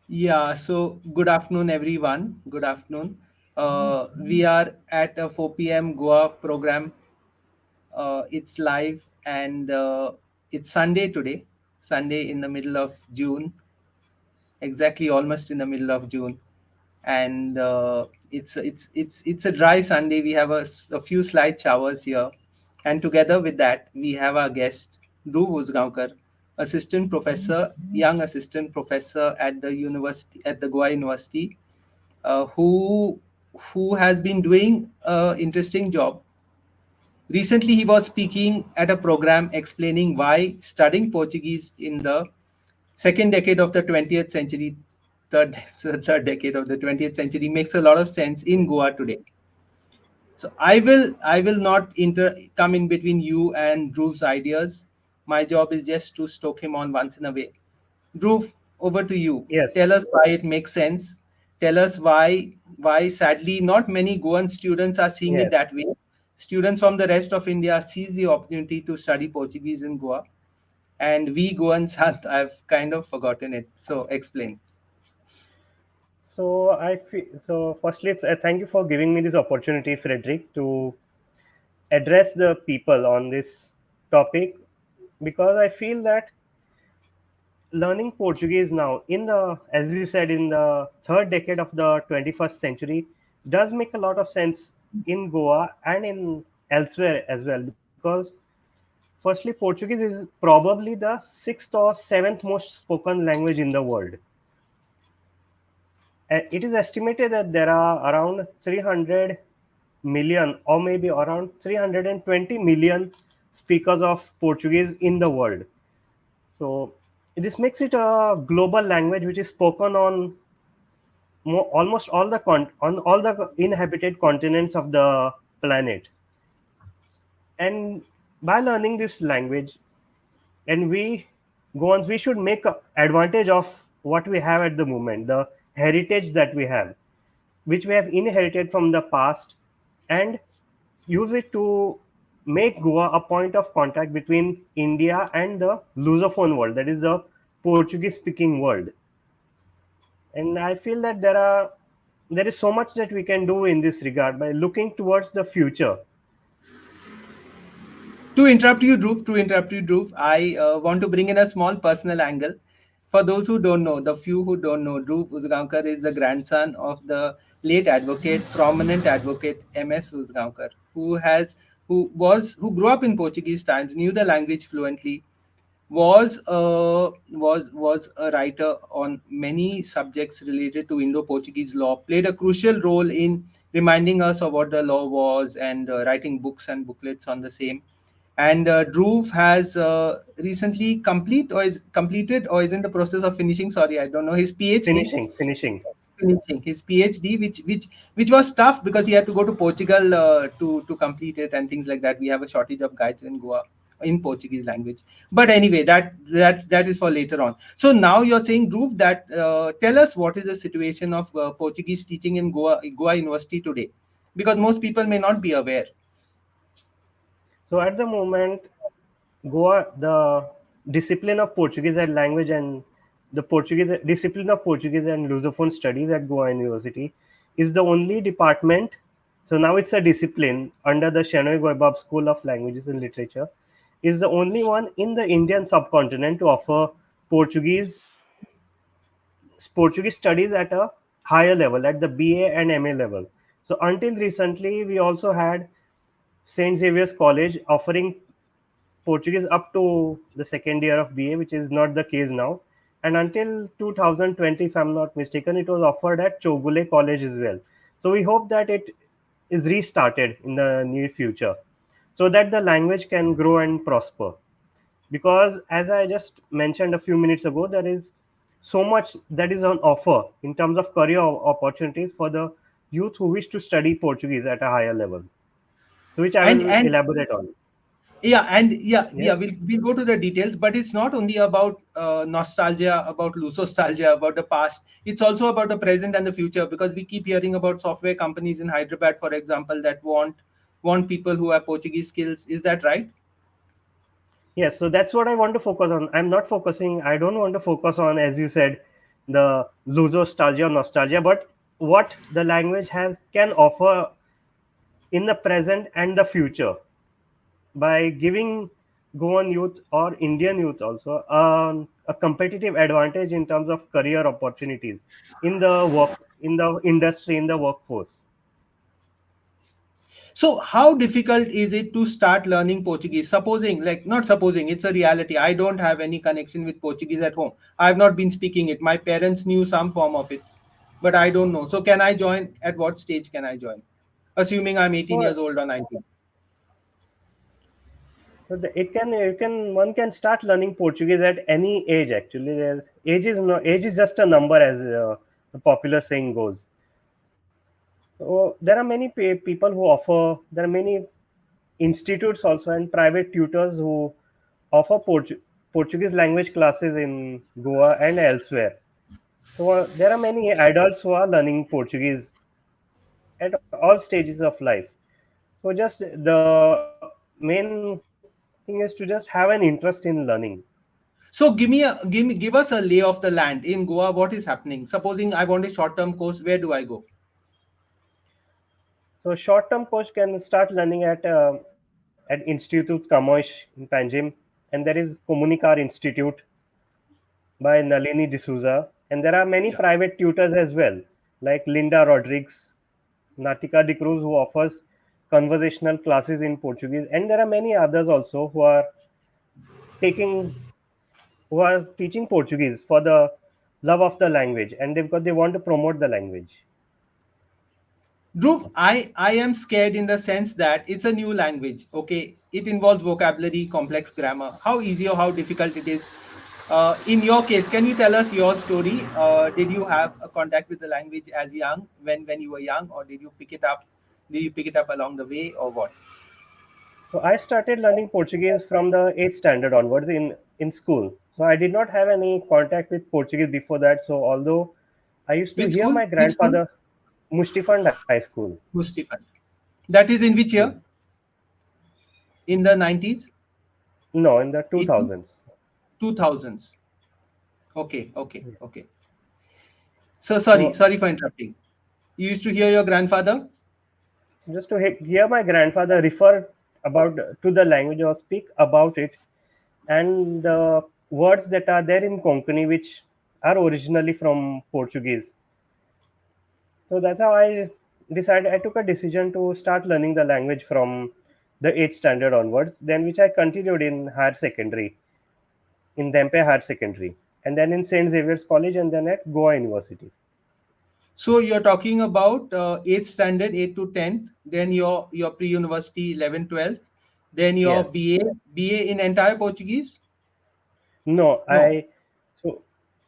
Yeah, so good afternoon, everyone. Good afternoon. We are at a 4 p.m. Goa program. It's live and it's Sunday today, Sunday in the middle of June, exactly almost in the middle of June. And it's a dry Sunday. We have a few slight showers here. And together with that, we have our guest, Dhruv Usgaonkar, assistant professor, young assistant professor at the university, at the Goa University, who has been doing an interesting job. Recently, he was speaking at a program explaining why studying Portuguese in the second decade of the 20th century, third decade of the 20th century makes a lot of sense in Goa today. So I will not come in between you and Dhruv's ideas. My job is just to stoke him on once in a way. Dhruv, over to you. Yes, Tell us why it makes sense. Tell us why sadly not many Goan students are seeing it yes. that way. Students from the rest of India seize the opportunity to study Portuguese in Goa, and we Goans have kind of forgotten it. So explain. So I feel so. Firstly, thank you for giving me this opportunity, Frederick, to address the people on this topic because I feel that learning Portuguese now, as you said, in the third decade of the 21st century, does make a lot of sense in Goa and in elsewhere as well. Because firstly, Portuguese is probably the sixth or seventh most spoken language in the world. It is estimated that there are around 300 million or maybe around 320 million speakers of Portuguese in the world. So this makes it a global language which is spoken on almost all the on all the inhabited continents of the planet. And by learning this language, and we should make advantage of what we have at the moment, the heritage that we have, which we have inherited from the past, and use it to make Goa a point of contact between India and the Lusophone world, that is the Portuguese speaking world. And I feel that there is so much that we can do in this regard by looking towards the future. To interrupt you, Dhruv, I want to bring in a small personal angle. For those who don't know, the few who don't know, Dhruv Usgaonkar is the grandson of the late advocate, prominent advocate M.S. Usgaonkar, who grew up in Portuguese times, knew the language fluently, was a writer on many subjects related to Indo-Portuguese law, played a crucial role in reminding us of what the law was and writing books and booklets on the same. And Dhruv has recently completed or is in the process of finishing. Sorry, I don't know his PhD. Finishing. Finishing his PhD, which was tough because he had to go to Portugal to complete it and things like that. We have a shortage of guides in Goa in Portuguese language. But anyway, that is for later on. So now you're saying, Dhruv, that tell us what is the situation of Portuguese teaching in Goa University today, because most people may not be aware. So at the moment, Goa, the discipline of Portuguese and language and the Portuguese discipline of Portuguese and Lusophone studies at Goa University is the only department. So now it's a discipline under the Shenoy Goibab School of Languages and Literature. Is the only one in the Indian subcontinent to offer Portuguese Portuguese studies at a higher level, at the BA and MA level. So until recently, we also had Saint Xavier's College offering Portuguese up to the second year of BA, which is not the case now. And until 2020, if I'm not mistaken, it was offered at Chogule College as well. So we hope that it is restarted in the near future so that the language can grow and prosper. Because as I just mentioned a few minutes ago, there is so much that is on offer in terms of career opportunities for the youth who wish to study Portuguese at a higher level. So which I will And elaborate on. yeah, Yes. we'll go to the details, but it's not only about nostalgia, about lusostalgia, about the past. It's also about the present and the future, because we keep hearing about software companies in Hyderabad, for example, that want people who have Portuguese skills. Is that right? Yes, so that's what I want to focus on. I don't want to focus on, as you said, the nostalgia, but what the language has can offer in the present and the future by giving Goan youth or Indian youth also a competitive advantage in terms of career opportunities in the work, in the industry, in the workforce. So, how difficult is it to start learning Portuguese? Supposing, like, not supposing, it's a reality. I don't have any connection with Portuguese at home. I have not been speaking it. My parents knew some form of it, but I don't know. So, can I join? At what stage can I join? Assuming I'm 18 So, years old or 19. it can you can one can start learning Portuguese at any age. Actually, age is just a number, as the popular saying goes. So there are many people who offer. There are many institutes also and private tutors who offer Portuguese language classes in Goa and elsewhere. So there are many adults who are learning Portuguese at all stages of life. So just the main thing is to just have an interest in learning. So, give us a lay of the land in Goa. What is happening? Supposing I want a short-term course, where do I go? So short-term coach can start learning at Institute Kamosh in Panjim, and there is Comunicar Institute by Nalini D'Souza, and there are many Yeah. private tutors as well, like Linda Rodrigues, Natica de Cruz, who offers conversational classes in Portuguese, and there are many others also taking who are teaching Portuguese for the love of the language, and because they want to promote the language. Dhruv, I am scared in the sense that it's a new language. Okay, it involves vocabulary, complex grammar. How easy or how difficult it is? In your case, can you tell us your story? Did you have a contact with the language as young, when you were young, or did you pick it up? Did you pick it up along the way, or what? So I started learning Portuguese from the 8th standard onwards in school. So I did not have any contact with Portuguese before that. So although I used to Which hear school? my Which school? grandfather Mustifand High School. Mustifan. That is in which Yes. year? In the 90s? No, in the 80s? 2000s. 2000s. Okay, okay, okay. So So sorry for interrupting. You used to hear your grandfather? just to hear my grandfather refer about to the language or speak about it, and the words that are there in Konkani, which are originally from Portuguese. So that's how I took a decision to start learning the language from the 8th standard onwards, then which I continued in higher secondary, in Dempe Higher Secondary, and then in St. Xavier's College, and then at Goa University. So you're talking about 8th standard, 8th to 10th, then your pre-university 11th, 12th, then your Yes. BA in entire Portuguese? No, No.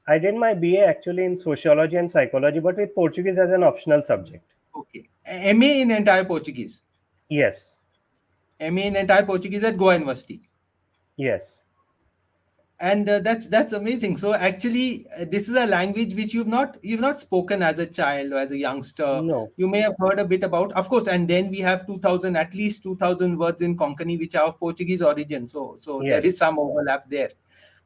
I did my BA actually in sociology and psychology, but with Portuguese as an optional subject. Okay. MA in entire Portuguese. Yes. MA in entire Portuguese at Goa University. Yes. And that's amazing. So actually, this is a language which you've not spoken as a child or as a youngster. No. You may have heard a bit about, of course. And then we have 2000, at least 2000 words in Konkani which are of Portuguese origin. So there is Yes. some overlap there.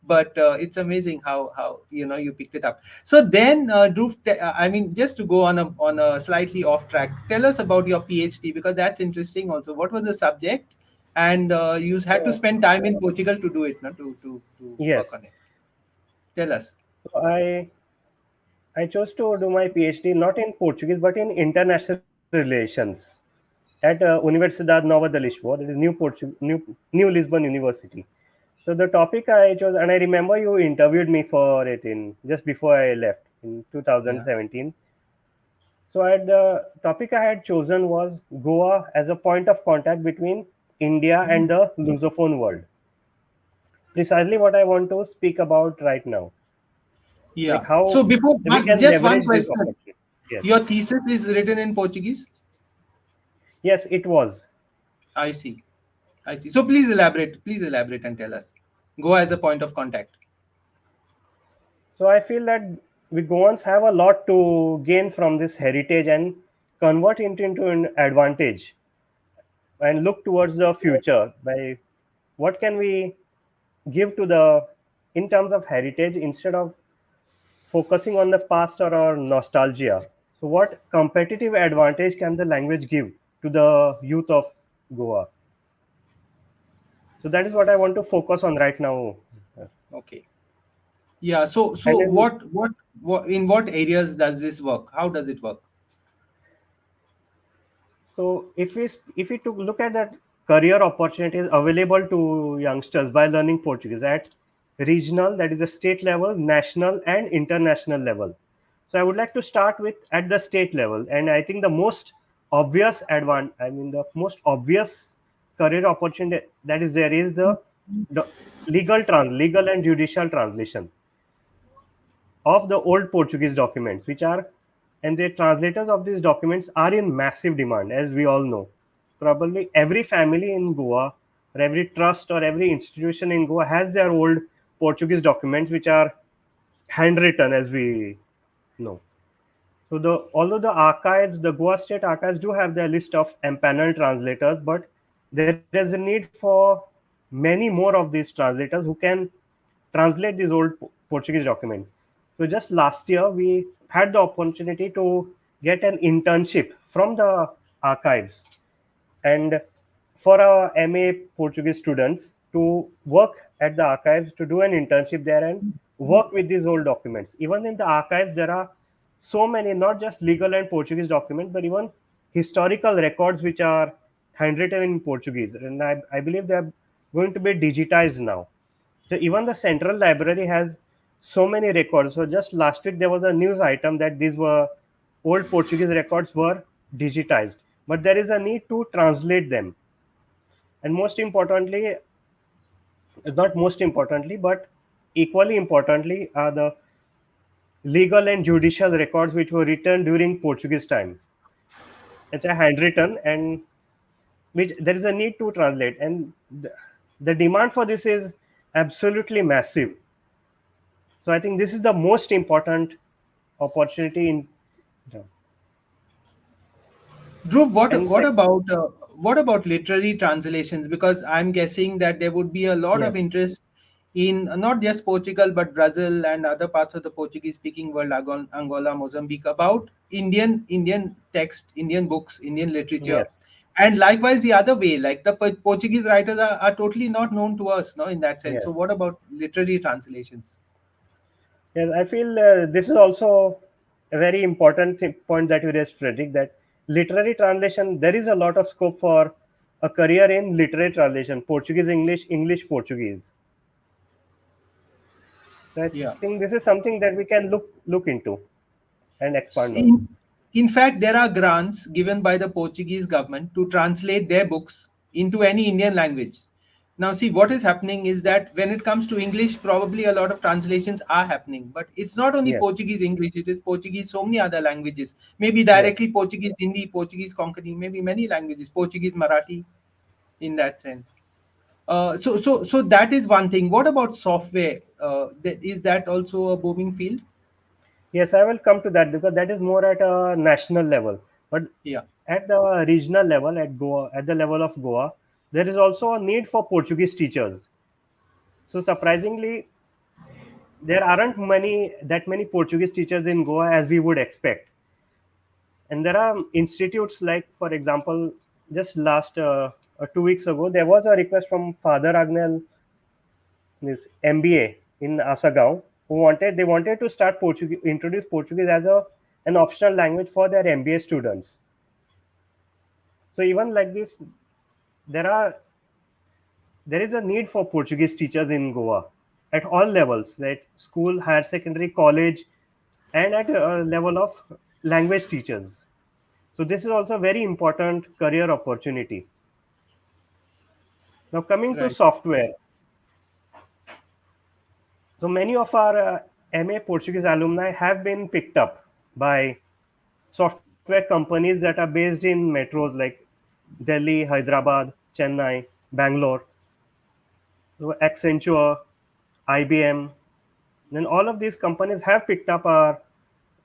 But it's amazing how you picked it up. So then, Dhruv, I mean, just to go on a slightly off track, tell us about your PhD, because that's interesting also. What was the subject? And you had to So, spend time in Portugal to do it, no? To work yes. on it. Tell us. So I chose to do my PhD not in Portuguese but in international relations at Universidade Nova de Lisboa, that is New Lisbon University. So the topic I chose, and I remember you interviewed me for it in just before I left in Yeah. 2017. So the topic I had chosen was Goa as a point of contact between India and the Lusophone world. Precisely what I want to speak about right now, like Yeah. So how before, we can just one leverage this question. opportunity. Yes, Your thesis is written in Portuguese? yes, it was. I see. I see. So please elaborate. Please elaborate and tell us. Go as a point of contact. So I feel that we Goans have a lot to gain from this heritage and convert it into an advantage and look towards the future by what can we give to the in terms of heritage instead of focusing on the past or nostalgia. So, what competitive advantage can the language give to the youth of Goa? So, that is what I want to focus on right now. Okay. Yeah. So And then, what in what areas does this work? How does it work? so if we to look at that career opportunities available to youngsters by learning Portuguese at regional, that is the state level, national, and international level. So I would like to start with at the state level, and I think the most obvious the most obvious career opportunity that is there is the legal and judicial translation of the old Portuguese documents, which are, and the translators of these documents are in massive demand, as we all know. Probably every family in Goa, or every trust or every institution in Goa has their old Portuguese documents, which are handwritten, as we know. So the although the archives, the Goa State Archives do have their list of empaneled translators, but there is a need for many more of these translators who can translate these old Portuguese documents. So just last year we had the opportunity to get an internship from the archives, and for our MA Portuguese students to work at the archives, to do an internship there and work with these old documents. Even in the archives, there are so many, not just legal and Portuguese documents, but even historical records which are handwritten in Portuguese. And I believe they are going to be digitized now. So even the central library has so many records. So just last week there was a news item that these were old Portuguese records were digitized, but there is a need to translate them. And most importantly, not most importantly, but equally importantly, are the legal and judicial records which were written during Portuguese time. It's a handwritten, and which there is a need to translate, and the demand for this is absolutely massive. So I think this is the most important opportunity in, Dhruv, and what about literary translations? Because I'm guessing that there would be a lot of yes, interest in not just Portugal but Brazil and other parts of the Portuguese-speaking world, Angola, Mozambique, about Indian text, Indian books, Indian literature, yes, and likewise the other way. Like the Portuguese writers are totally not known to us, no, in that sense. So yes, what about literary translations? yes. I feel this is also a very important point that you raised, Frederick. That literary translation, there is a lot of scope for a career in literary translation, Portuguese English, English Portuguese. So I Yeah. think this is something that we can look into and expand on. In, in fact, there are grants given by the Portuguese government to translate their books into any Indian language. Now, see, what is happening is that when it comes to English, probably a lot of translations are happening. But it's not only Yes, Portuguese English, it is Portuguese, so many other languages. Maybe yes, directly Portuguese Hindi, Portuguese Konkani, maybe many languages, Portuguese Marathi in that sense. So that is one thing. What about software? Is that also a booming field? yes. I will come to that because that is more at a national level. But Yeah. at the regional level, at Goa, at the level of Goa, there is also a need for Portuguese teachers. So surprisingly, there aren't many Portuguese teachers in Goa as we would expect. And there are institutes like, for example, just last 2 weeks ago, there was a request from Father Agnel, this MBA in Asagaon, who wanted to start Portuguese, introduce Portuguese as an optional language for their MBA students. So even like this, there are there is a need for Portuguese teachers in Goa at all levels, like school, higher secondary, college, and at a level of language teachers. So this is also a very important career opportunity. Now coming to Right. software, so many of our MA Portuguese alumni have been picked up by software companies that are based in metros like Delhi, Hyderabad, Chennai, Bangalore, so Accenture, IBM, then all of these companies have picked up our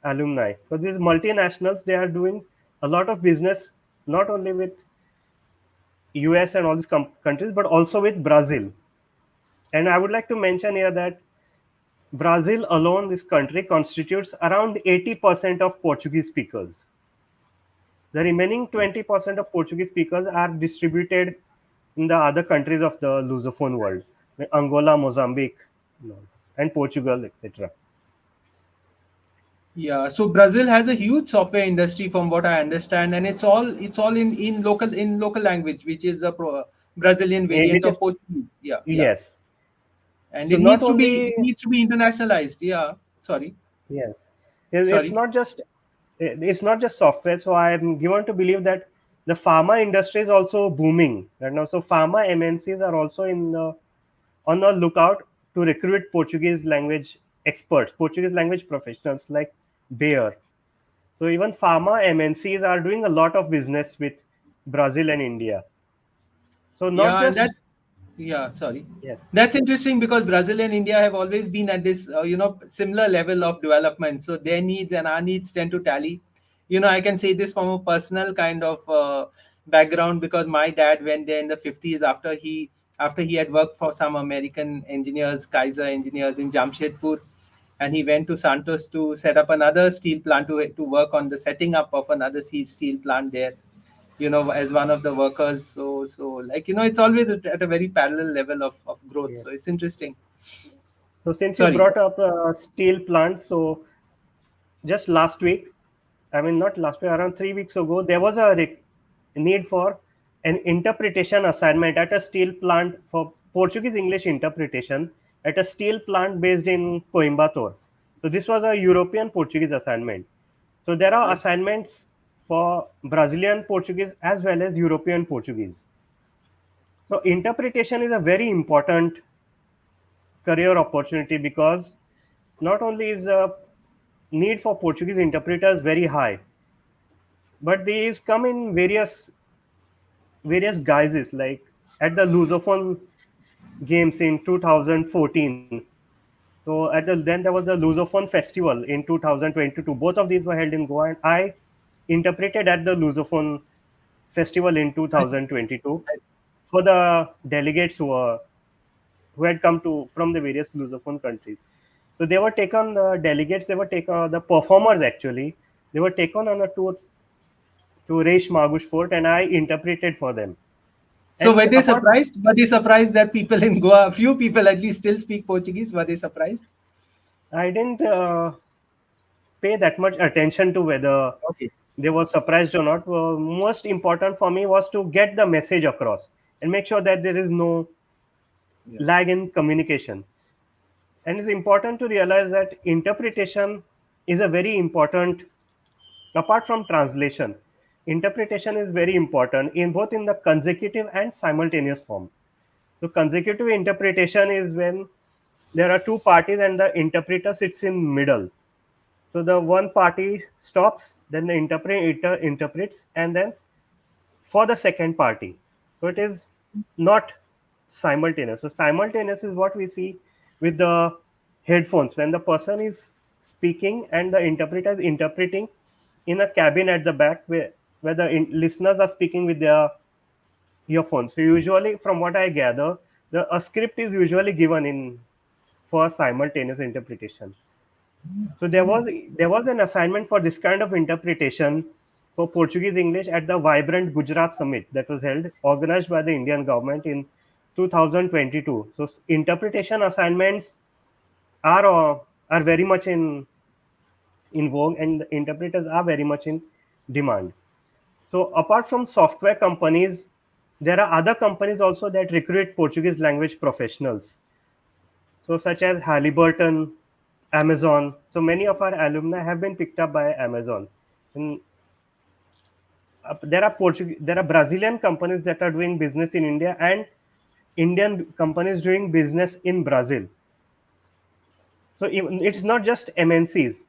alumni. So these multinationals, they are doing a lot of business not only with US and all these countries, but also with Brazil. And I would like to mention here that Brazil alone, this country constitutes around 80% of Portuguese speakers. The remaining 20% of Portuguese speakers are distributed in the other countries of the Lusophone world, like Angola, Mozambique, you know, and Portugal, etc. Yeah, so Brazil has a huge software industry from what I understand, and it's all in local language, which is a Brazilian variant Which is, of Portuguese. Yeah, yeah, yes. and So it not needs to be only, it needs to be internationalized. Yeah, sorry, yes, it's sorry. not just, it's not just software. So I'm given to believe that the pharma industry is also booming right now. So pharma MNCs are also on the lookout to recruit Portuguese language experts, Portuguese language professionals like Bayer. So even pharma MNCs are doing a lot of business with Brazil and India. So not Yeah, and just, that's yeah, sorry. yes, That's interesting because Brazil and India have always been at this, similar level of development. So their needs and our needs tend to tally. I can say this from a personal kind of background because my dad went there in the 50s after he had worked for some American engineers, Kaiser engineers in Jamshedpur, and he went to Santos to set up another steel plant to work on the setting up of another steel plant there, as one of the workers. So like, it's always at a very parallel level of growth, yes. so it's interesting. So since you Sorry. brought up steel plant, so just last week, I mean not last week, around 3 weeks ago, there was a need for an interpretation assignment at a steel plant for Portuguese English interpretation at a steel plant based in Coimbatore. So this was a European Portuguese assignment. So there are Okay. assignments for Brazilian Portuguese as well as European Portuguese. So interpretation is a very important career opportunity because not only is the need for Portuguese interpreters very high, but these come in various guises. Like at the Lusophone Games in 2014. So then there was the Lusophone Festival in 2022. Both of these were held in Goa, and I interpreted at the Lusophone Festival in I, 2022 I, for the delegates who had come to from the various Lusophone countries. So they were taken, the delegates, they were taken, the performers actually, they were taken on a tour to Reish Magush Fort, and I interpreted for them. so And were they apart, surprised were they surprised that people in Goa, few people at least, still speak Portuguese? Were they surprised? I didn't pay that much attention to whether Okay. they were surprised or not. Most important for me was to get the message across and make sure that there is no Yeah. lag in communication. And it's important to realize that interpretation is a very important, apart from translation, interpretation is very important in both in the consecutive and simultaneous form. So consecutive interpretation is when there are two parties and the interpreter sits in middle. So the one party stops, then the interpreter interprets, and then for the second party. So it is not simultaneous. So simultaneous is what we see with the headphones when the person is speaking and the interpreter is interpreting in a cabin at the back where the listeners are speaking with their earphones. So usually, from what I gather, a script is usually given in for simultaneous interpretation. So there was an assignment for this kind of interpretation for Portuguese English at the Vibrant Gujarat Summit that was held, organized by the Indian government in 2022. So interpretation assignments are very much in vogue, and the interpreters are very much in demand. So apart from software companies, there are other companies also that recruit Portuguese language professionals. So such as Halliburton, Amazon. So many of our alumni have been picked up by Amazon. And there are Brazilian companies that are doing business in India and Indian companies doing business in Brazil. So even, it's not just MNCs,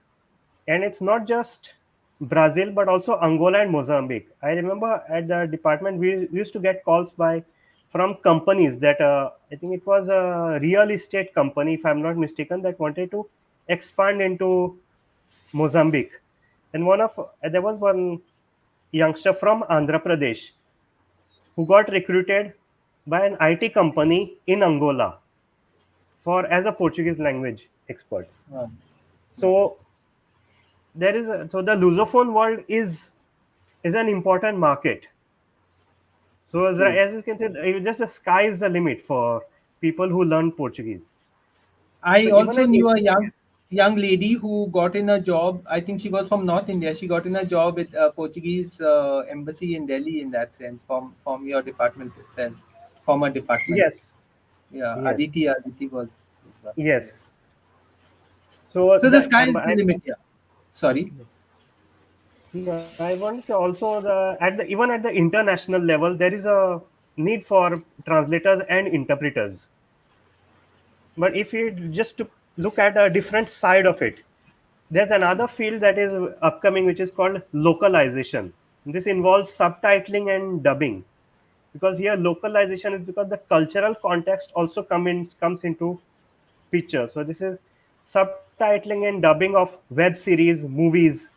and it's not just Brazil, but also Angola and Mozambique. I remember at the department we used to get calls by from companies that I think it was a real estate company, if I'm not mistaken, that wanted to expand into Mozambique. And there was one youngster from Andhra Pradesh who got recruited by an IT company in Angola for as a Portuguese language. expert. uh, yeah. So so the Lusophone world is an important market. So True. as you can say, just the sky is the limit for people who learn Portuguese. I So even also in knew a yes, young lady who got in a job. I think she was from North India. She got in a job with a Portuguese embassy in Delhi. In that sense, from your department itself, former department. yes, Yeah, yes, Aditi was. yes. Yes. So So the that sky is the limit. Yeah. Sorry. no, I want to say also even at the international level, there is a need for translators and interpreters. But if you just to look at a different side of it, there's another field that is upcoming, which is called localization. This involves subtitling and dubbing, because here localization is because the cultural context also comes into picture. So this is subtitling and dubbing of web series, movies.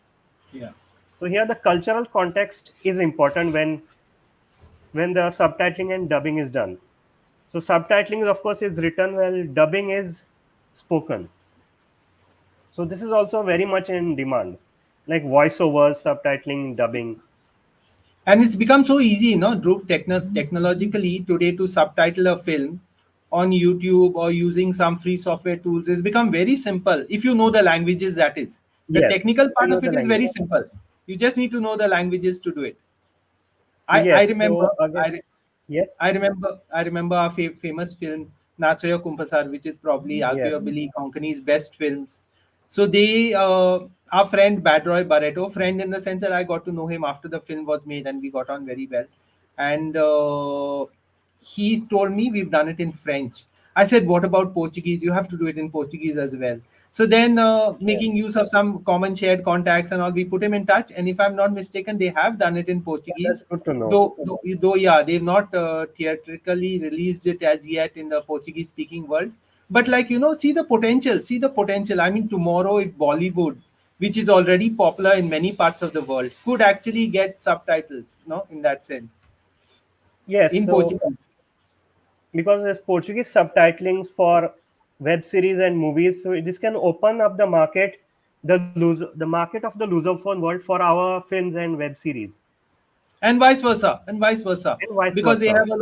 Yeah. So here the cultural context is important when the subtitling and dubbing is done. So subtitling of course is written while dubbing is spoken. So this is also very much in demand, like voiceovers, subtitling, dubbing. And it's become so easy, Dhruv, technologically today to subtitle a film on YouTube or using some free software tools. It's become very simple if you know the languages. That is, the Yes, technical you part know of the it is language. very simple. You just need to know the languages to do it. I Yes. remember So again, I yes, I remember our famous film Nachoya Kumpasar, which is probably yes, arguably Konkani's best films. So our friend Badroy Barreto, friend in the sense that I got to know him after the film was made, and we got on very well. And he told me we've done it in French. I said, what about Portuguese? You have to do it in Portuguese as well. So then, yes. making use of some common shared contacts and all, we put him in touch. And if I'm not mistaken, they have done it in Yeah, that's Portuguese. good to know. Though, yeah, they've not theatrically released it as yet in the Portuguese speaking world. But like, see the potential, see the potential. I mean, tomorrow, if Bollywood, which is already popular in many parts of the world, could actually get subtitles, in that sense, Yes. in So Portuguese. because there's Portuguese subtitlings for web series and movies, so this can open up the market, the market of the Lusophone world for our films and web series, And vice versa, and vice because they versa. have a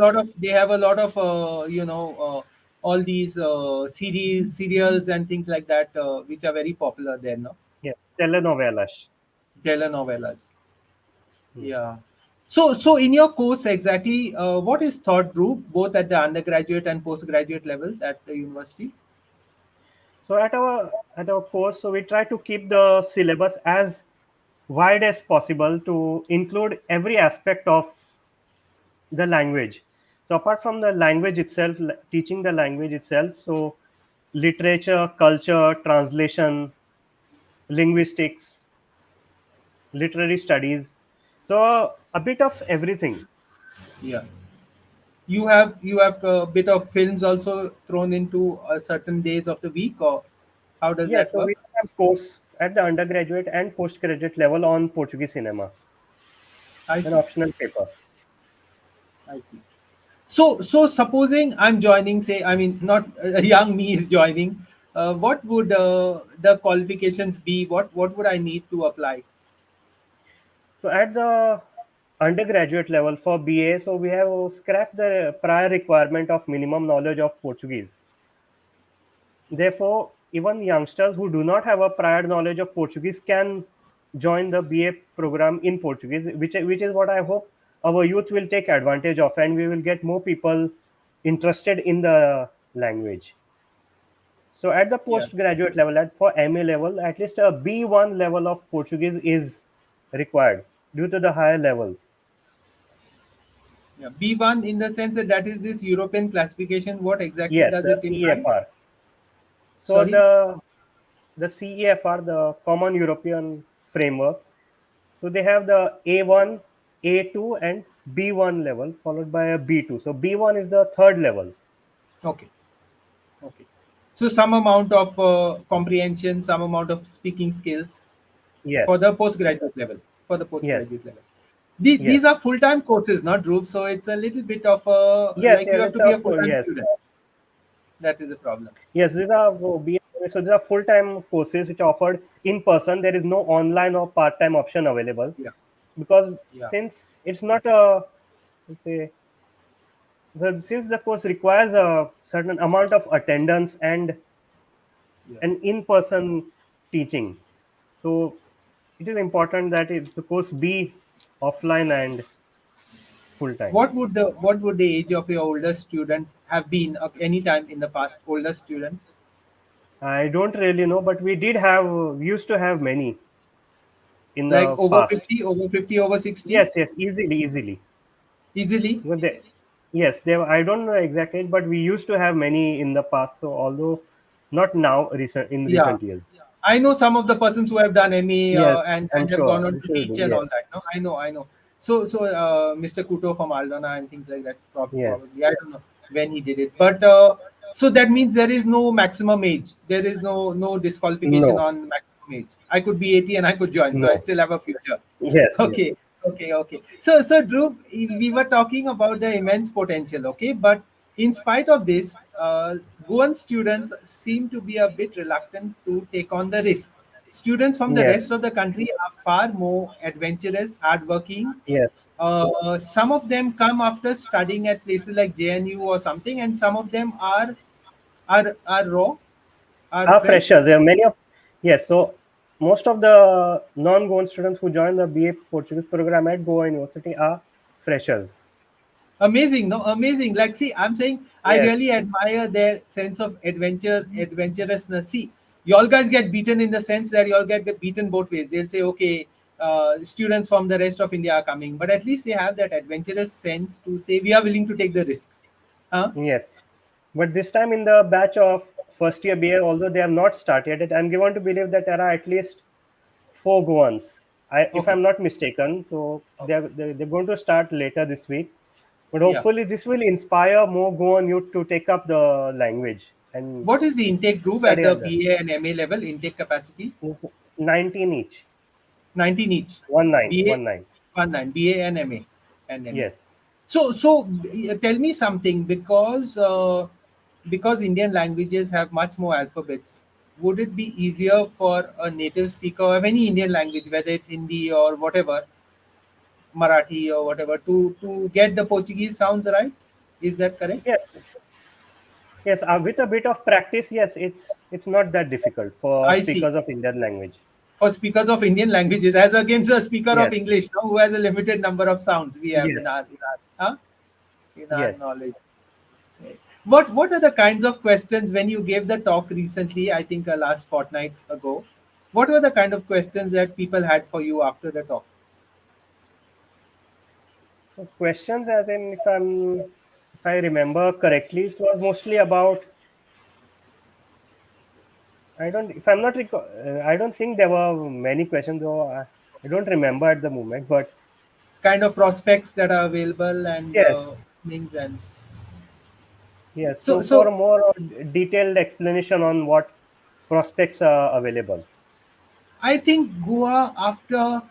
lot of all these serials and things like that, which are very popular there now, Yeah, telenovelas. telenovelas. Hmm. Yeah. So in your course exactly, what is taught, Dhruv, both at the undergraduate and postgraduate levels at the university? So at our course, so we try to keep the syllabus as wide as possible to include every aspect of the language. So apart from the language itself, teaching the language itself, so literature, culture, translation, linguistics, literary studies, so a bit of everything. Yeah. You have a bit of films also thrown into certain days of the week, or how does Yeah, that so we work? have course at the undergraduate and postgraduate level on Portuguese cinema, I an see. optional paper. I see. So supposing I'm joining, say, I mean, not young me is joining. What would the qualifications be? What would I need to apply? So at the undergraduate level for BA, so we have scrapped the prior requirement of minimum knowledge of Portuguese. Therefore, even youngsters who do not have a prior knowledge of Portuguese can join the BA program in Portuguese, which is what I hope our youth will take advantage of, and we will get more people interested in the language. So at the Yeah, postgraduate level, for MA level, at least a B1 level of Portuguese is required due to the higher level. yeah. B1 in the sense that that is this European classification. What exactly Yes, does the it imply? CEFR. So Sorry. the CEFR, the Common European Framework. So they have the A1, A2, and B1 level, followed by a B2. So B1 is the third level. Okay. Okay. So some amount of comprehension, some amount of speaking skills for Yes, the postgraduate level. For the yes, postgraduate level. These yes, are full-time courses, not Dhruv. So it's a little bit of yes, like you yes. have It's to be a a full full-time yes, student. That is the problem. yes. These are BA So these are full-time courses which are offered in person. There is no online or part-time option available, Yeah. because Yeah. since it's not a, let's say, so since the course requires a certain amount of attendance and Yeah. an in-person teaching, so it is important that the course be offline and full-time. What would the age of your older student have been at any time in the past? Older student, I don't really know, but we used to have many in like the past. over 50, over 60, Yes, yes, easily. easily. But yes, I don't know exact age, but we used to have many in the past. So although not now, in Yeah, recent years. I know some of the persons who have done MA Yes, I'm and have gone sure. on I'm to sure you teach do. and Yes, all that. No, I know. Mr. Kuto from Aldona and things like that. yes, Probably I don't know when he did it, but so that means there is no maximum age. There is no disqualification no, on maximum age. I could be 80 and I could join, so I no. still have a future. Yes, yes, Okay, okay. So Dhruv, we were talking about the immense potential. Okay, but in spite of this, Goan students seem to be a bit reluctant to take on the risk. Students from the yes, rest of the country are far more adventurous, hardworking. yes. Some of them come after studying at places like JNU or something, and some of them are raw, are Our fresh. freshers, there are many of, yes. So most of the non-Goan students who join the BA Portuguese program at Goa University are freshers. Amazing, no? Amazing. Like, see, I'm saying I Yes, really admire their sense of adventurousness. See, y'all guys get beaten in the sense that y'all get beaten both ways. They'll say, okay, students from the rest of India are coming, but at least they have that adventurous sense to say we are willing to take the risk. Huh? yes. But this time in the batch of first year BA, although they have not started it, I'm given to believe that there are at least four Goans. If Okay. I'm not mistaken, so Okay. they're going to start later this week. But Yeah. hopefully, this will inspire more Goan youth to take up the language and What is the intake group at study the at that. BA and MA level? Intake capacity? 19 each, 19 each. one nine, BA, one nine. 19, BA and MA. And MA. Yes, So tell me something, because Indian languages have much more alphabets. Would it be easier for a native speaker of any Indian language, whether it's Hindi or whatever, Marathi or whatever, to get the Portuguese sounds right? Is that correct? yes, yes. With a bit of practice, yes, it's not that difficult for I see. speakers of Indian language. For speakers of Indian languages, as against a speaker of Yes, English, no, who has a limited number of sounds we have in our yes, huh? in our yes. knowledge. What are the kinds of questions when you gave the talk recently? I think last fortnight ago. What were the kind of questions that people had for you after the talk? So questions, as in, if I remember correctly, it was mostly about. I don't. If I'm not. I don't think there were many questions. Or I don't remember at the moment. But Kind of prospects that are available and yes, things and yes. so So for so a more detailed explanation on what prospects are available. I think Goa, after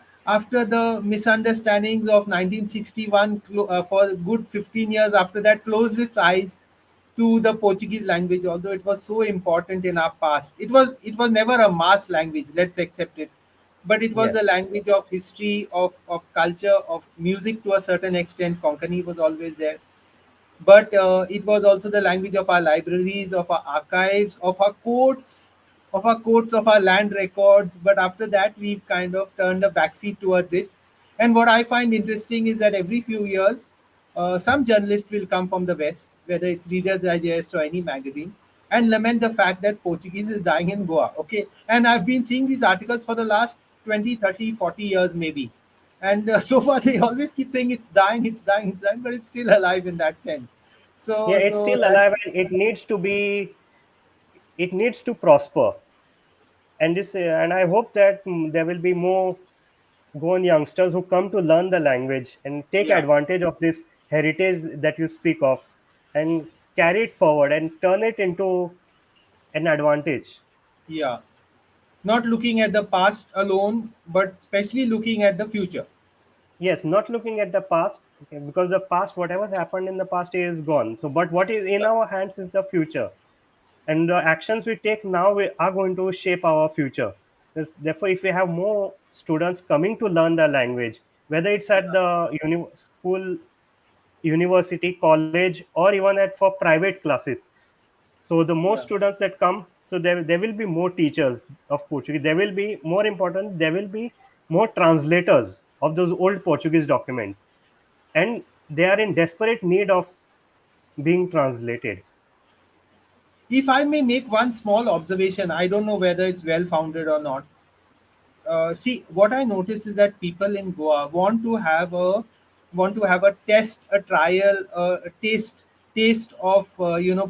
the misunderstandings of 1961, for a good 15 years after that, closed its eyes to the Portuguese language. Although it was so important in our past, it was never a mass language. Let's accept it, but it was a Yes, language of history, of culture, of music to a certain extent. Konkani was always there, but it was also the language of our libraries, of our archives, of our land records. But after that, we've kind of turned a backseat towards it. And what I find interesting is that every few years, some journalist will come from the West, whether it's Reader's Digest or any magazine, and lament the fact that Portuguese is dying in Goa. Okay, and I've been seeing these articles for the last 20, 30, 40 years maybe, and so far they always keep saying it's dying, but it's still alive in that sense. yeah. so It's so still alive, that's and it needs to be. It needs to prosper, and and I hope that there will be more Goan youngsters who come to learn the language and take yeah, advantage of this heritage that you speak of, and carry it forward and turn it into an advantage. yeah, not looking at the past alone, but especially looking at the future. Yes, not looking at the past, okay, because the past, whatever happened in the past is gone. So, but what is in Yeah, our hands is the future, and the actions we take now are going to shape our future. Therefore, if we have more students coming to learn the language, whether it's at the school, university, college, or even at for private classes, so the more Yeah. students that come, so there will be more teachers of Portuguese. There will be more important. There will be more translators of those old Portuguese documents, and they are in desperate need of being translated. If I may make one small observation, I don't know whether it's well founded or not. See, what I notice is that people in Goa want to have a test, a trial, a taste of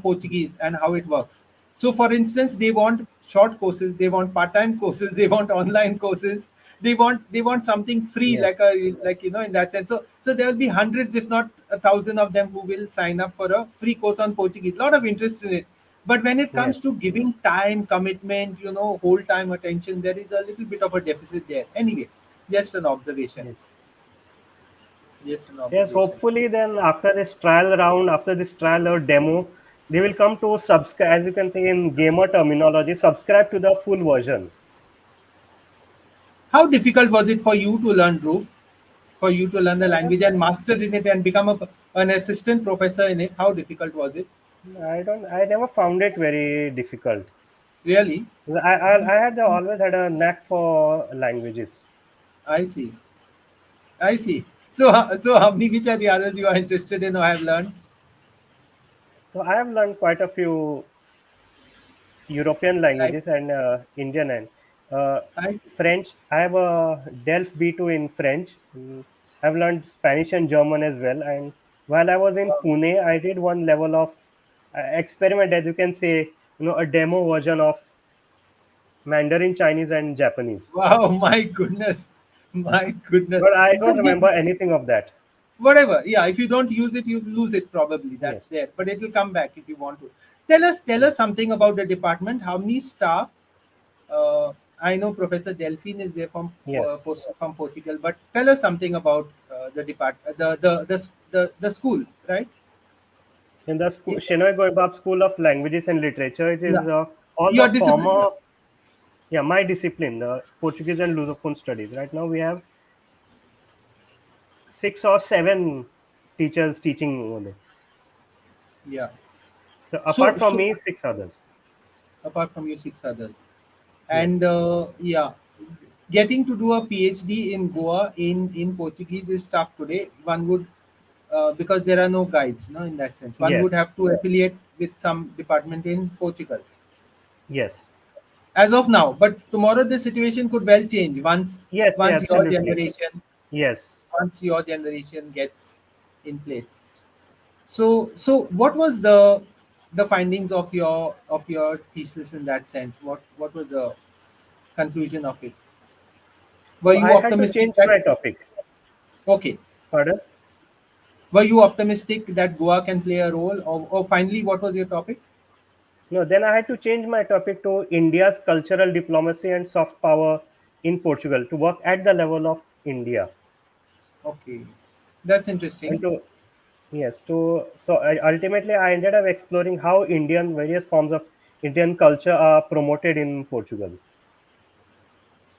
Portuguese and how it works. So, for instance, they want short courses, they want part-time courses, they want online courses, they want something free, Yes, in that sense. So there will be hundreds, if not 1,000 of them who will sign up for a free course on Portuguese. A lot of interest in it, but when it yes, comes to giving time, commitment, whole time attention, there is a little bit of a deficit there. Anyway, just an observation. yes. Just an Yes, observation. hopefully then after this trial round, after this trial or demo, they will come to subscribe, as you can say in gamer terminology, subscribe to the full version. How difficult was it for you to learn Dhruv? For you to learn the I language and master in it and become an assistant professor in it? How difficult was it? I never found it very difficult. Really? I had always had a knack for languages. I see. I see. So how many, which are the others you are interested in or have learned? So I have learned quite a few European Like, languages and Indian and uh, I see. French. I have a Delft B2 in French. I've learned Spanish and German as well. And while I was in Wow. Pune, I did one level of experiment, as you can say, a demo version of Mandarin, Chinese, and Japanese. Wow, my goodness. My goodness. But I So don't remember anything of that. whatever, yeah, if you don't use it, you lose it probably. That's Yes, there. But it will come back if you want to. Tell us yes, something about the department. How many staff? I know Professor Delphine is there from yes. posted from Portugal, but tell us something about the the school, right? In the school, Y- Shenoy Goibab School of Languages and Literature, it is Yeah, all the your discipline. Yeah. former, yeah, my discipline, the Portuguese and Lusophone studies. Right now, we have 6 or 7 teachers teaching over there. Yeah. So, So apart from so me, 6 others. apart from you, six others. And Yes, yeah, getting to do a PhD in Goa in Portuguese is tough today. One would because there are no guides, no, in that sense. One would yes, have to affiliate with some department in Portugal yes, as of now. But tomorrow the situation could well change yes, yeah, once your absolutely. generation Yes. gets in place. So what was the findings of your thesis in that sense? What was the conclusion of it? Were So, you I had to optimistic change that my topic. okay? Pardon? Were you optimistic that Goa can play a role, or finally, what was your topic? No, then I had to change my topic to India's cultural diplomacy and soft power in Portugal to work at the level of India. Okay, that's And interesting. to Yes, ultimately I ended up exploring how Indian various forms of Indian culture are promoted in Portugal.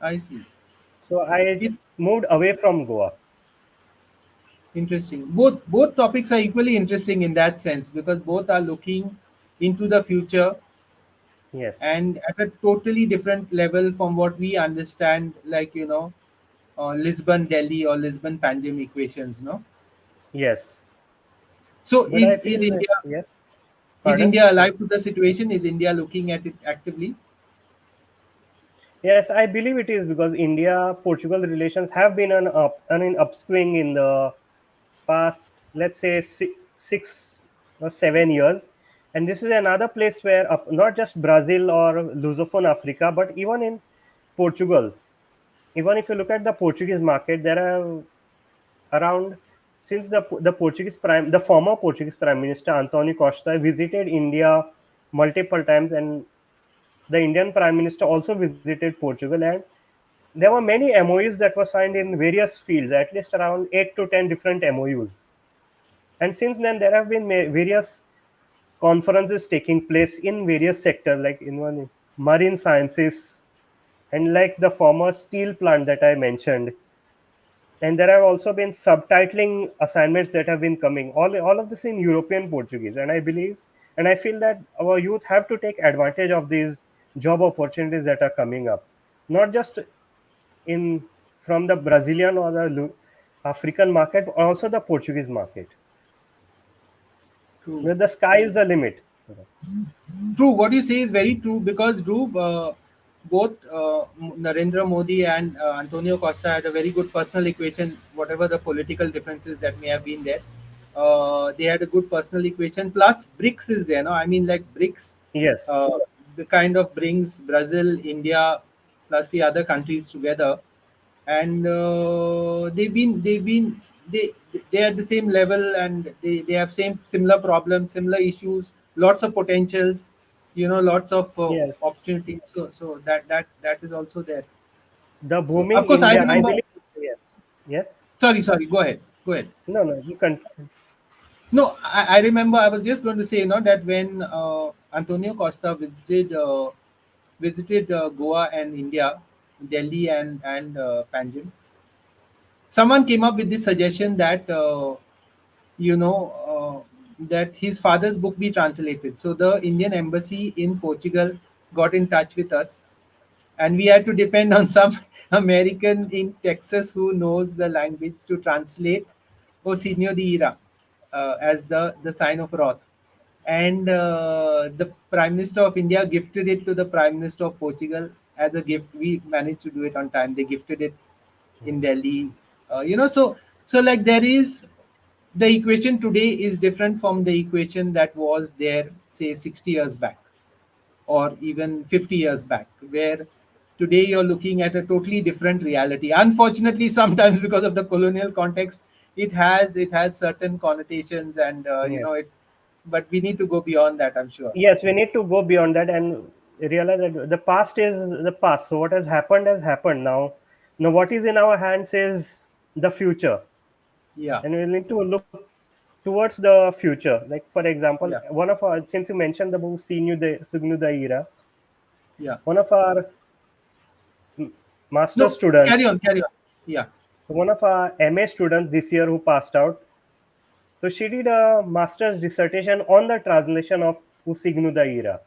I see. So I It's moved away from Goa. interesting. Both topics are equally interesting in that sense because both are looking into the future Yes, and at a totally different level from what we understand, like Lisbon Delhi or Lisbon Panjim equations. No, yes, so but I feel that yes. Is Pardon? India alive to the situation? Is India looking at it actively? Yes, I believe it is because India-Portugal relations have been on an upswing in the past, let's say, 6 or 7 years. And this is another place where not just Brazil or Lusophone Africa, but even in Portugal, even if you look at the Portuguese market, there are around since the former Portuguese Prime Minister Antonio Costa visited India multiple times, and the Indian Prime Minister also visited Portugal, and there were many MOUs that were signed in various fields, at least around 8 to 10 different MOUs. And since then, there have been various conferences taking place in various sectors, like in one marine sciences, and like the former steel plant that I mentioned. And there have also been subtitling assignments that have been coming. All of this in European Portuguese, and I believe and I feel that our youth have to take advantage of these job opportunities that are coming up, not just in from the Brazilian or the African market, but also the Portuguese market, True. where the sky is the limit. True, what you say is very true because Dhruv, both Narendra Modi and Antonio Costa had a very good personal equation, whatever the political differences that may have been there. They had a good personal equation. Plus, BRICS is there, no? I mean, like BRICS, Yes, uh, the kind of brings Brazil, India, plus the other countries together, and they they are at the same level, and they have same similar problems, similar issues, lots of potentials, lots of yes. opportunities. So that is also there. The So booming of course I India, I remember. believe. Yes, yes. Sorry, go ahead, go ahead. No, no, you can. No, I remember I was just going to say, that when Antonio Costa visited Goa and India, Delhi and Panjim, someone came up with this suggestion that you know that his father's book be translated. So the Indian embassy in Portugal got in touch with us, and we had to depend on some American in Texas who knows the language to translate O Signo de Ira as the sign of wrath. And the Prime Minister of India gifted it to the Prime Minister of Portugal as a gift. We managed to do it on time. They gifted it in Delhi. So like there is the equation today is different from the equation that was there, say, 60 years back or even 50 years back, where today you're looking at a totally different reality. Unfortunately, sometimes because of the colonial context, it has certain connotations, and Yes, but we need to go beyond that, I'm sure. yes. We need to go beyond that and realize that the past is the past. So what has happened. Now what is in our hands is the future, Yeah, and we need to look towards the future. Like for example, yeah, one of our since you mentioned the book Sugnu the Ira, yeah. one of our master No, carry students, on, carry on. Yeah, one of our MA students this year who passed out. So she did a master's dissertation on the translation of Usignu the Ira.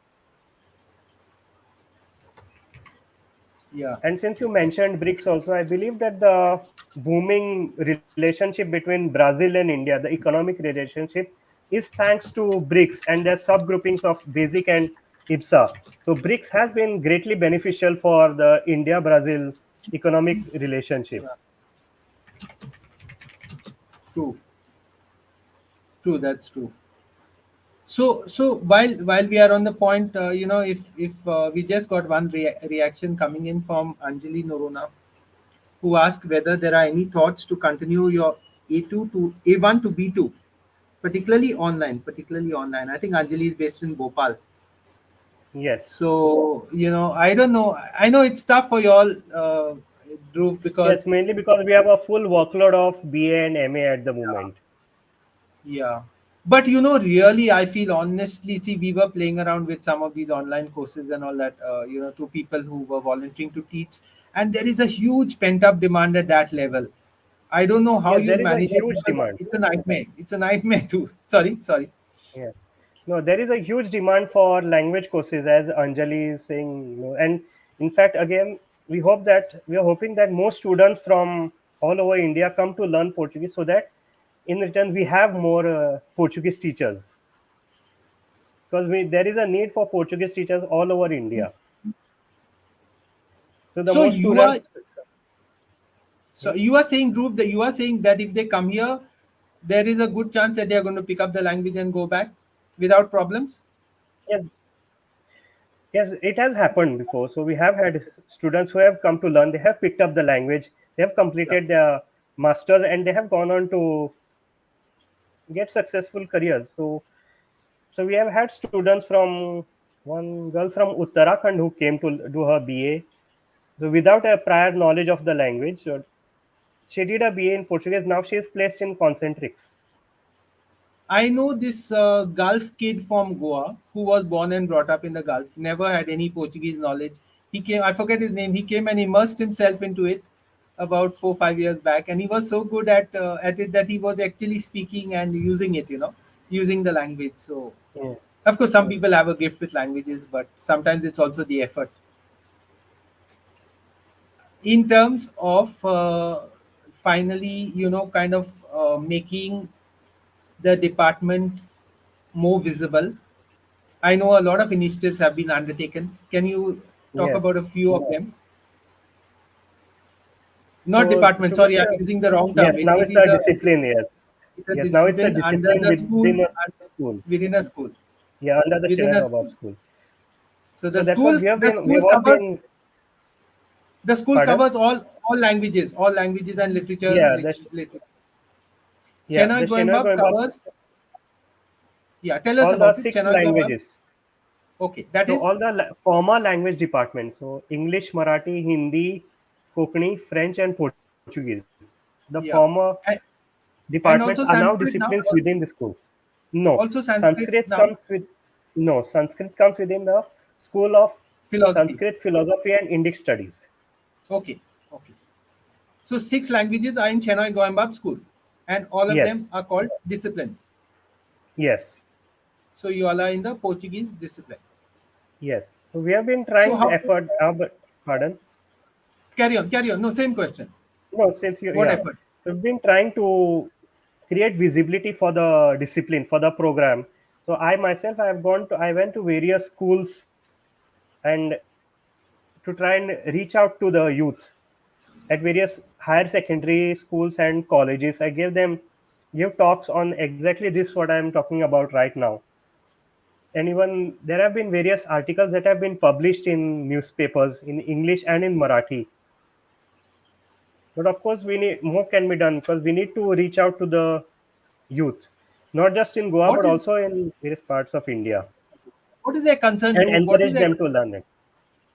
yeah, And since you mentioned BRICS also, I believe that the booming relationship between Brazil and India, the economic relationship, is thanks to BRICS and their subgroupings of BASIC and IPSA. So BRICS has been greatly beneficial for the India-Brazil economic relationship. yeah. True, true. That's true. So while we are on the point, if we just got one reaction coming in from Anjali Norona, who asked whether there are any thoughts to continue your A2 to A1 to B2, particularly online. Particularly online. I think Anjali is based in Bhopal. Yes. So I don't know. I know it's tough for you all, Dhruv, Yes, because mainly because we have a full workload of BA and MA at the moment. yeah. But really, I feel honestly, see, we were playing around with some of these online courses and all that, to people who were volunteering to teach, and there is a huge pent up demand at that level. I don't know how Yes, you'll there is a manage it huge because demand. it's a nightmare. It's a nightmare too. Sorry. Yeah. No, there is a huge demand for language courses, as Anjali is saying. And in fact, again, we are hoping that more students from all over India come to learn Portuguese, so that in return we have more Portuguese teachers, because there is a need for Portuguese teachers all over India. So the So more you are students, so hmm? you are saying, Dhruv, that you are saying that if they come here, there is a good chance that they are going to pick up the language and go back without problems. Yes, yes, it has happened before. So we have had students who have come to learn. They have picked up the language. They have Yeah. completed their masters, and they have gone on to get successful careers. So we have had students from one girl from Uttarakhand who came to do her BA. So without a prior knowledge of the language, she did a BA in Portuguese. Now she is placed in concentrics. I know this Gulf kid from Goa who was born and brought up in the Gulf, never had any Portuguese knowledge. He came, I forget his name, he came and immersed himself into it about 4 5 years back, and he was so good at it that he was actually speaking and using it, using the language. So, Yeah. of course, some people have a gift with languages, but sometimes it's also the effort. In terms of finally, kind of making the department more visible, I know a lot of initiatives have been undertaken. Can you talk Yes. about a few of them? Not So department, to be sorry, I'm using the wrong term. yes, It, now it it's is a a discipline. Yes, it's a yes, now it's a discipline under discipline the school, within a school. within a school, Yeah, under the within care a of our school. school. So So that's what we have been. We have all been. the school Pardon? covers all languages and literature, Yeah, literatures. yeah. The Chennai Shena Goembab going back covers. Yeah, tell us all the about it. six Chennai Goembab. languages. Okay, that So is. all the former language departments. So English, Marathi, Hindi, Konkani, French, and Portuguese. The former Yeah, and, departments are and now also disciplines Sanskrit within now. the school. No, Also Sanskrit Sanskrit now. comes with no Sanskrit comes within the School of Philosophy. Sanskrit Philosophy and Indic Studies. Okay, okay. So six languages are in Chennai Goembab school, and all of them Yes, are called disciplines. yes, So you all are in the Portuguese discipline. yes. So we have been So trying how? effort. But pardon. Carry on, carry on. No, same question. No, since you What yeah, efforts? we've been trying to create visibility for the discipline for the program. So I myself I went to various schools and to try and reach out to the youth at various higher secondary schools and colleges. I give talks on exactly this what I am talking about right now. And even there have been various articles that have been published in newspapers in English and in Marathi. But of course, we need more can be done because we need to reach out to the youth, not just in Goa What but is also in various parts of India, what is their concern? and What is encourage their? them to learn it.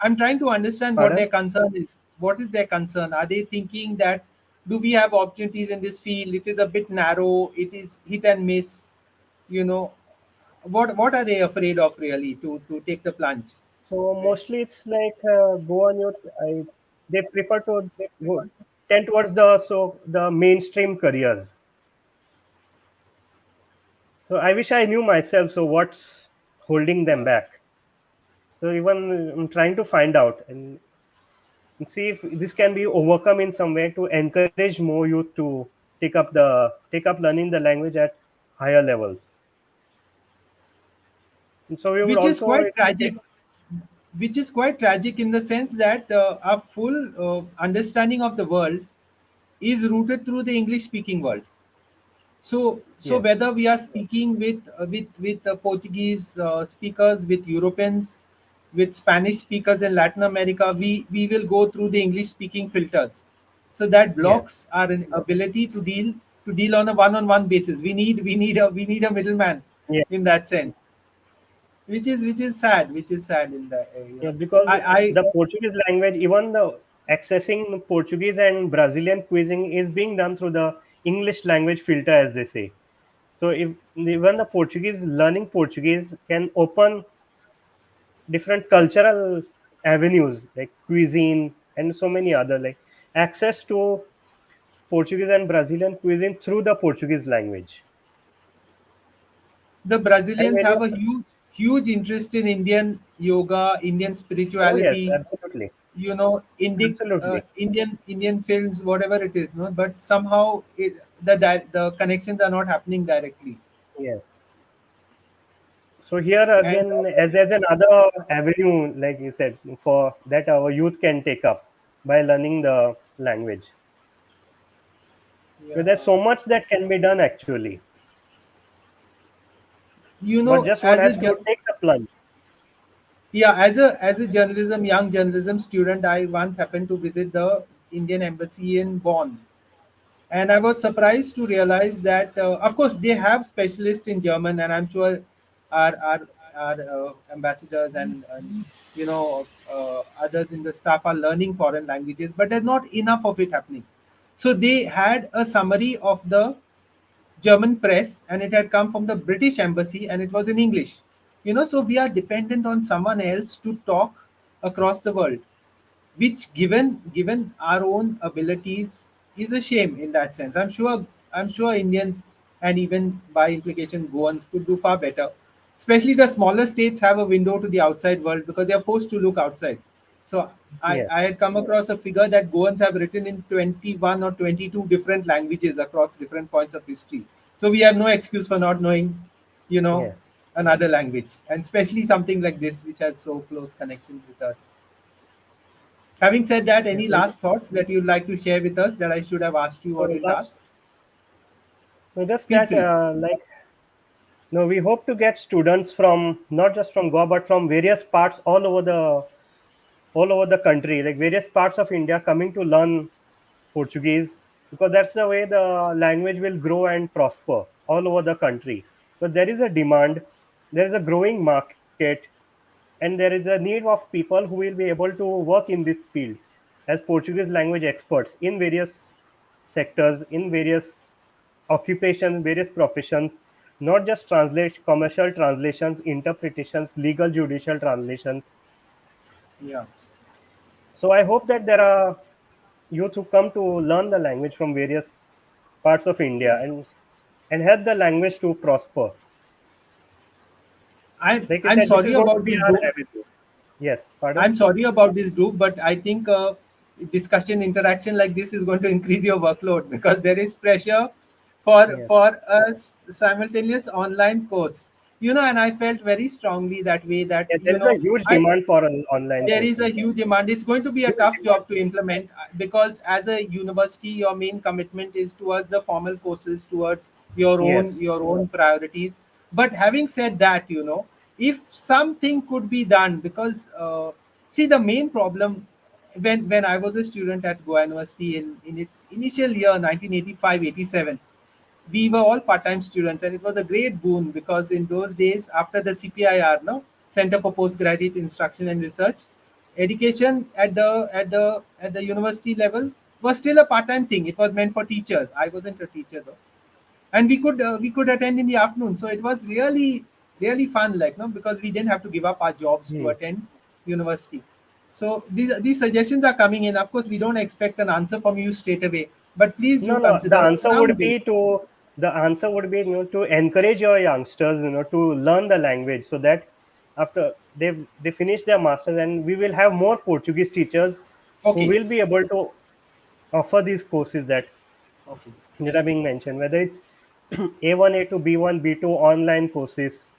I'm trying to understand what Pardon? their concern is. What is their concern? Are they thinking that do we have opportunities in this field? It is a bit narrow. It is hit and miss. You know, what are they afraid of really to take the plunge? So mostly it's like Goan youth. They prefer to go, tend towards the mainstream careers. So I wish I knew myself. So what's holding them back? So even I'm trying to find out and see if this can be overcome in some way to encourage more youth to take up learning the language at higher levels. And so we would Which is also quite tragic. Which is quite tragic in the sense that our full understanding of the world is rooted through the English speaking world. So yes, whether we are speaking with Portuguese speakers, with Europeans, with Spanish speakers in Latin America, we will go through the English speaking filters. So that yes, blocks our ability to deal on a one-on-one basis. We need a middleman yeah, in that sense, which is sad in the yeah, because I the Portuguese language, even the accessing Portuguese and Brazilian cuisine is being done through the English language filter, as they say. So if even the Portuguese learning Portuguese can open different cultural avenues like cuisine and so many other like access to Portuguese and Brazilian cuisine through the Portuguese language. the And Brazilians have various a huge interest in Indian yoga, Indian oh yes, spirituality, absolutely. Indic Absolutely. Indian films, whatever it is, no. But somehow the connections are not happening directly, Yes. So here and again, as there's another avenue, like you said, for that our youth can take up by learning the language. yeah, So there's so much that can be done actually, but just one as a has to take the plunge. yeah, as a young journalism student, I once happened to visit the Indian embassy in Bonn, and I was surprised to realize that, of course, they have specialists in German, and I'm sure our ambassadors and others in the staff are learning foreign languages, but there's not enough of it happening. So they had a summary of the German press, and it had come from the British embassy, and it was in English. So we are dependent on someone else to talk across the world, which given our own abilities is a shame in that sense. I'm sure Indians, and even by implication Goans, could do far better. Especially the smaller states have a window to the outside world because they are forced to look outside. So Yes, I had come across a figure that Goans have written in 21 or 22 different languages across different points of history. So we have no excuse for not knowing, you know, yeah. another language, and especially something like this, which has so close connection with us. Having said that, Yeah. any last thoughts that you'd like to share with us that I should have asked you or So didn't last, ask? so just Feel that, free. like, no, we hope to get students from not just from Goa, but from various parts all over the country, like various parts of India, coming to learn Portuguese, because that's the way the language will grow and prosper all over the country. But there is a demand, there is a growing market, and there is a need of people who will be able to work in this field as Portuguese language experts in various sectors, in various occupations, various professions, not just translate commercial translations, interpretations, legal judicial translations. Yeah. So I hope that there are youth who come to learn the language from various parts of India and help the language to prosper. Like I I'm said, this is sorry going to about be this our group. revenue. Yes, pardon. I'm sorry about this group, but I think discussion interaction like this is going to increase your workload because there is pressure Yes, for a simultaneous online course. And I felt very strongly that way that yes, there is a huge I demand for online there is a courses. huge demand. It's going to be a Huge tough demand. job to implement because as a university, your main commitment is towards the formal courses, towards Yes, your own priorities. But having said that, if something could be done, because see the main problem when I was a student at Goa University in its initial year 1985-87, we were all part-time students, and it was a great boon because in those days, after the CPIR, no Center for Postgraduate Instruction and Research, education at the university level was still a part-time thing. It was meant for teachers. I wasn't a teacher though, and we could attend in the afternoon. So it was really fun, like no, because we didn't have to give up our jobs to hmm. attend university. So these suggestions are coming in. Of course, we don't expect an answer from you straight away, but please No, do no. The consider answer would someday. be to encourage your youngsters, to learn the language, so that after they finish their masters, and we will have more Portuguese teachers who Okay. will be able to offer these courses Okay. that are being mentioned, whether it's A1, A2, B1, B2 online courses.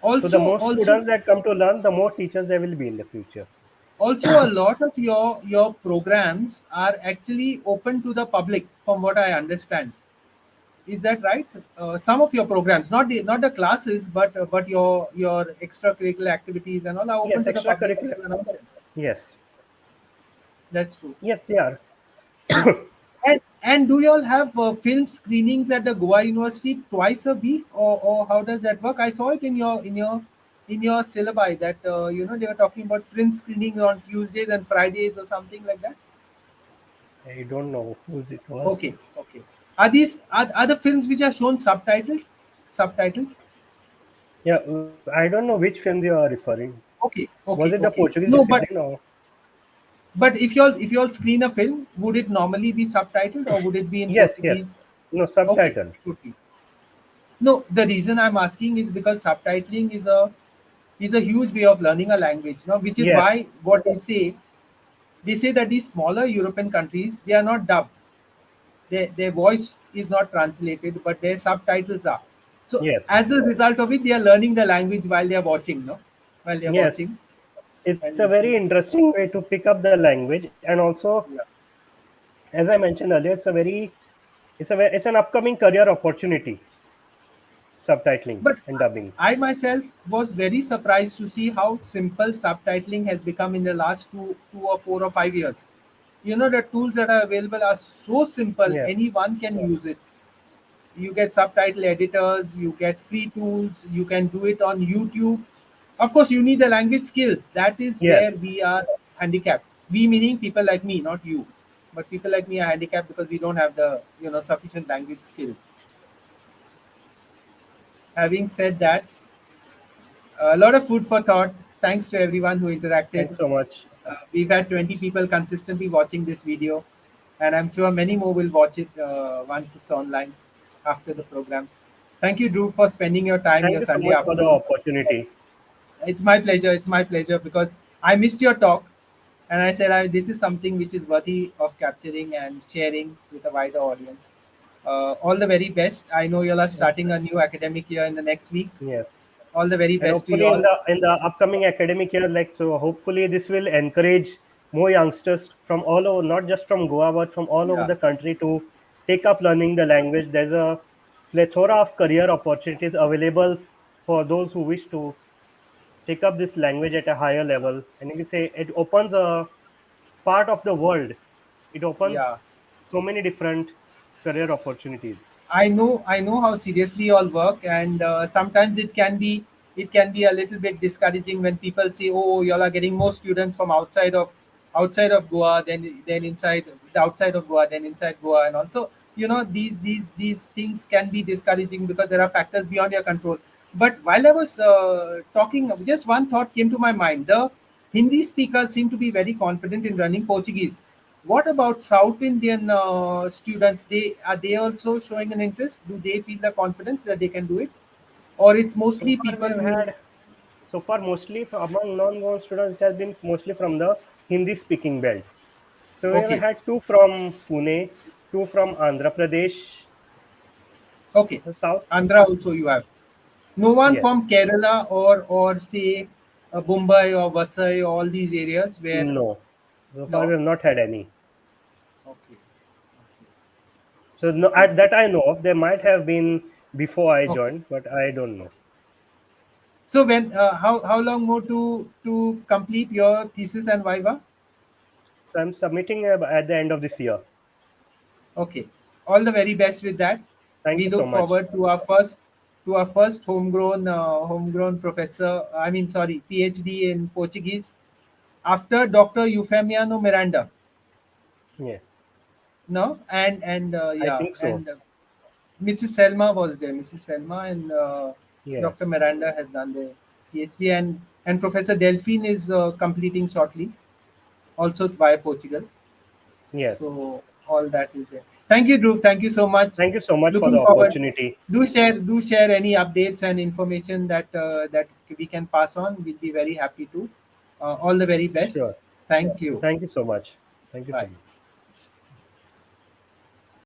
So the Also, more also, students that come to learn, the more teachers there will be in the future. also, a lot of your programs are actually open to the public, from what I understand. Is that right? Some of your programs, not the classes, but your extracurricular activities and all are open Yes, to the public as extracurricular. you announced it. Yes, That's true. yes, they are. And do you all have film screenings at the Goa University twice a week, or how does that work? I saw it in your syllabi that they were talking about film screenings on Tuesdays and Fridays or something like that. I don't know whose it was. Okay, okay. Are the films which are shown subtitled? Subtitled? Yeah, I don't know which film you are referring. Okay, Was it okay, the okay. Portuguese No, discipline or? but if you all screen a film, would it normally be subtitled or would it be in Yes, yes. Portuguese? No, Okay, subtitled. should be. No, the reason I'm asking is because subtitling is a huge way of learning a language, no? Which is Yes, why what they say that these smaller European countries, they are not dubbed. Their voice is not translated, but their subtitles are. So yes, as a result of it, they are learning the language while they are watching, no? While they are yes. watching It's a and very listening. interesting way to pick up the language, and also, Yeah. as I mentioned earlier, it's an upcoming career opportunity, subtitling But and dubbing. I myself was very surprised to see how simple subtitling has become in the last two or 4 or 5 years. The tools that are available are so simple, Yeah. anyone can use it. You get subtitle editors, you get free tools, you can do it on YouTube. Of course, you need the language skills. That is where Yes. we are handicapped. We meaning people like me, not you. but people like me are handicapped because we don't have the sufficient language skills. Having said that, a lot of food for thought. Thanks to everyone who interacted. Thanks so much. We've had 20 people consistently watching this video, and I'm sure many more will watch it once it's online after the program. Thank you, Drew, for spending your time Thank your you so Sunday much for the afternoon. opportunity. It's my pleasure. It's my pleasure because I missed your talk, and I said this is something which is worthy of capturing and sharing with a wider audience. All the very best. I know you'll are starting a new academic year in the next week. Yes. All the very And best to you hopefully in all. the upcoming academic year, like, so hopefully this will encourage more youngsters from all over, not just from Goa but from all over Yeah, the country, to take up learning the language. There's a plethora of career opportunities available for those who wish to take up this language at a higher level. And you can say it opens a part of the world. It yeah. opens so many different career opportunities. I know how seriously you all work, and sometimes it can be a little bit discouraging when people say, "Oh, you all are getting more students from outside of Goa than outside of Goa than inside Goa," and also these things can be discouraging because there are factors beyond your control. But while I was talking, just one thought came to my mind: the Hindi speakers seem to be very confident in learning Portuguese. What about South Indian students? They also showing an interest? Do they feel the confidence that they can do it, or it's So mostly far, we people have who? had so far mostly among non-Goan students, it has been mostly from the Hindi-speaking belt. So we have Okay, had two from Pune, two from Andhra Pradesh, okay. the south. Andhra also you have. No one Yes, from Kerala or say Mumbai or Vasai, all these areas where no. So far, we no. have not had any. Okay, So no, good. that I know of. There might have been before I Okay. joined, but I don't know. So when how long more to complete your thesis and viva? So I'm submitting at the end of this year. Okay. All the very best with that. Thank We you so look much. forward to our first homegrown professor. I mean, sorry, PhD in Portuguese after Dr. Eufemiano Miranda. Yeah, No, and I yeah, think so. and Mrs. Selma was there. Mrs. Selma and Yes, Dr. Miranda has done the PhD, and Professor Delphine is completing shortly, also via Portugal. yes. So all that is there. Thank you, Dhruv. Thank you so much. Thank you so much for the Looking forward. opportunity. Do share any updates and information that we can pass on. We'll be very happy to. All the very best. Sure. Thank you. Thank you so much. Thank you so Bye. much.